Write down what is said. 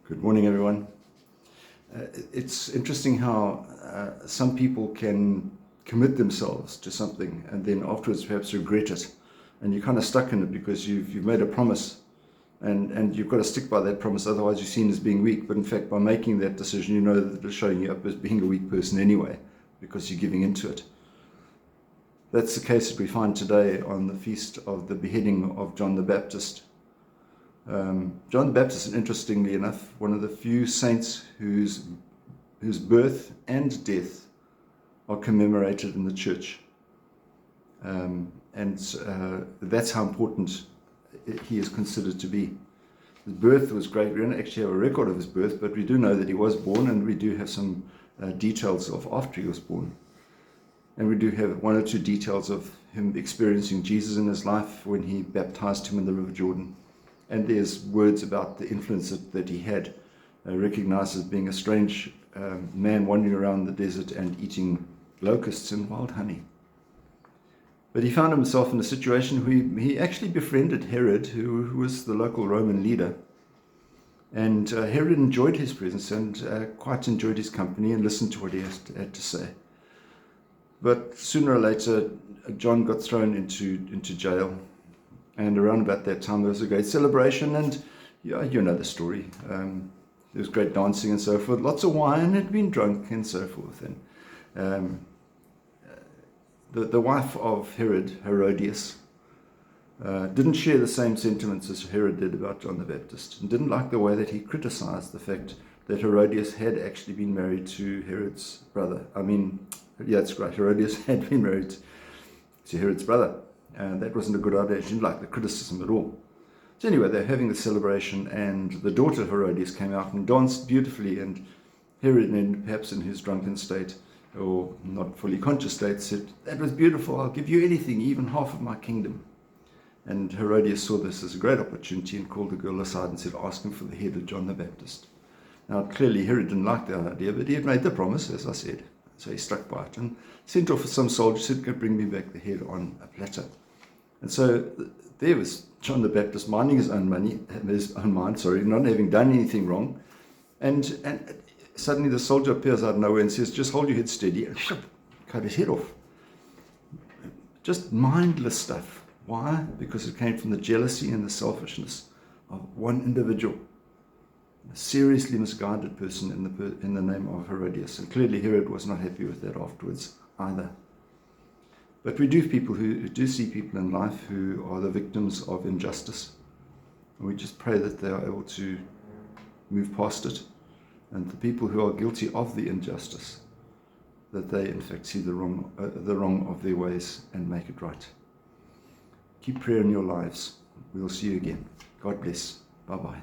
Good morning, everyone. It's interesting how some people can commit themselves to something and then afterwards perhaps regret it. And you're kind of stuck in it because you've made a promise and you've got to stick by that promise, otherwise you're seen as being weak. But in fact, by making that decision, you know that it's showing you up as being a weak person anyway, because you're giving into it. That's the case that we find today on the feast of the beheading of John the Baptist. John the Baptist, interestingly enough, one of the few saints whose birth and death are commemorated in the church. That's how important he is considered to be. His birth was great. We don't actually have a record of his birth, but we do know that he was born, and we do have some details of after he was born. And we do have one or two details of him experiencing Jesus in his life when he baptized him in the River Jordan. And there's words about the influence that he had, recognized as being a strange man wandering around the desert and eating locusts and wild honey. But he found himself in a situation where he actually befriended Herod, who was the local Roman leader. And Herod enjoyed his presence and quite enjoyed his company and listened to what he had to say. But sooner or later, John got thrown into jail. And around about that time, there was a great celebration, and yeah, you know the story. There was great dancing and so forth. Lots of wine had been drunk and so forth. And the wife of Herod, Herodias, didn't share the same sentiments as Herod did about John the Baptist, and didn't like the way that he criticized the fact that Herodias had actually been married to Herod's brother. That's right, Herodias had been married to Herod's brother. And that wasn't a good idea. She didn't like the criticism at all. So anyway, they're having the celebration, and the daughter of Herodias came out and danced beautifully, and Herod, perhaps in his drunken state, or not fully conscious state, said, "That was beautiful, I'll give you anything, even half of my kingdom." And Herodias saw this as a great opportunity and called the girl aside and said, "Ask him for the head of John the Baptist." Now, clearly Herod didn't like that idea, but he had made the promise, as I said. So he stuck by it and sent off some soldiers, said, "Go bring me back the head on a platter." And so there was John the Baptist minding his own mind, not having done anything wrong. And suddenly the soldier appears out of nowhere and says, "Just hold your head steady," and cut his head off. Just mindless stuff. Why? Because it came from the jealousy and the selfishness of one individual, a seriously misguided person in the name of Herodias. And clearly Herod was not happy with that afterwards either. But we do see people in life who are the victims of injustice. And we just pray that they are able to move past it. And the people who are guilty of the injustice, that they in fact see the wrong of their ways and make it right. Keep prayer in your lives. We'll see you again. God bless. Bye-bye.